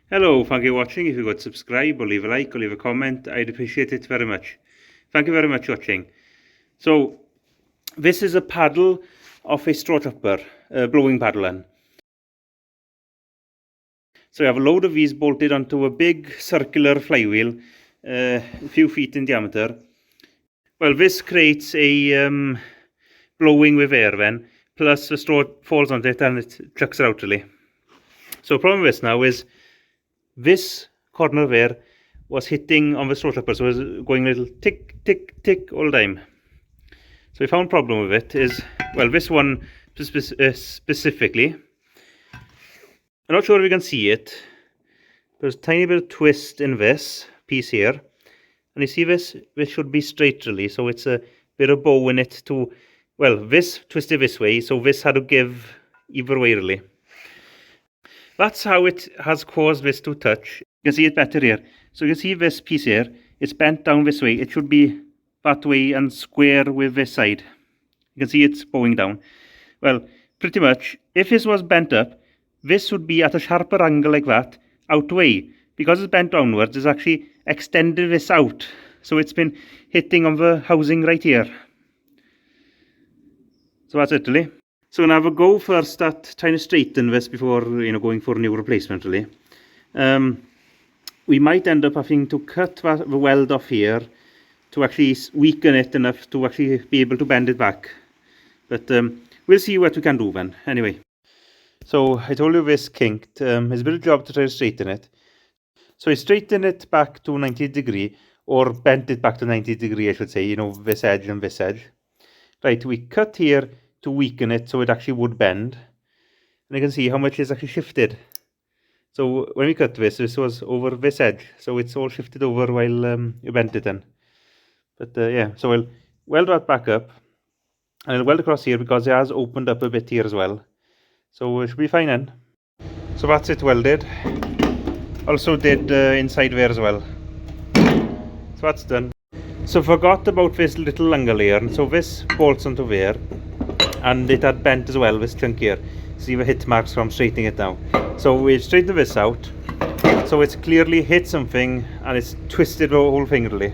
Hello, thank you for watching. If you could subscribe or leave a like or leave a comment, I'd appreciate it very much. Thank you very much for watching. So, this is a paddle of a straw chopper, a blowing paddle. So you have a load of these bolted onto a big circular flywheel, a few feet in diameter. Well, this creates a blowing with air then, plus the straw falls onto it and it chucks it out really. So the problem with this now is this corner there was hitting on the straw chopper, so it was going a little tick, tick, tick all the time. So we found a problem with it is, well, this one specifically. I'm not sure if you can see it. There's a tiny bit of twist in this piece here. And you see this? This should be straight really, so it's a bit of bow in it to, well, this twisted this way, so this had to give either way really. That's how it has caused this to touch. You can see it better here. So you can see this piece here, it's bent down this way. It should be that way and square with this side. You can see it's bowing down. Well, pretty much, if this was bent up, this would be at a sharper angle like that, out way. Because it's bent downwards, it's actually extended this out. So it's been hitting on the housing right here. So that's it really. So I'm going to have a go first at trying to straighten this before, going for a new replacement really. We might end up having to cut the weld off here to actually weaken it enough to actually be able to bend it back. But we'll see what we can do then. Anyway, so I told you this kinked. It's a bit of a job to try to straighten it. So I straightened it back to 90 degree, or bent it back to 90 degree I should say, this edge and this edge. Right, we cut here to weaken it so it actually would bend. And you can see how much is actually shifted. So when we cut this was over this edge, so it's all shifted over while you bent it in. But yeah, so I'll weld that back up, and I'll weld across here because it has opened up a bit here as well. So it should be fine then. So that's it welded. Also did inside there as well. So that's done. So forgot about this little angle here, and so this bolts onto there, and it had bent as well, this chunk here. See the hit marks from straightening it now. So we've straightened this out, so it's clearly hit something and it's twisted the whole thing really.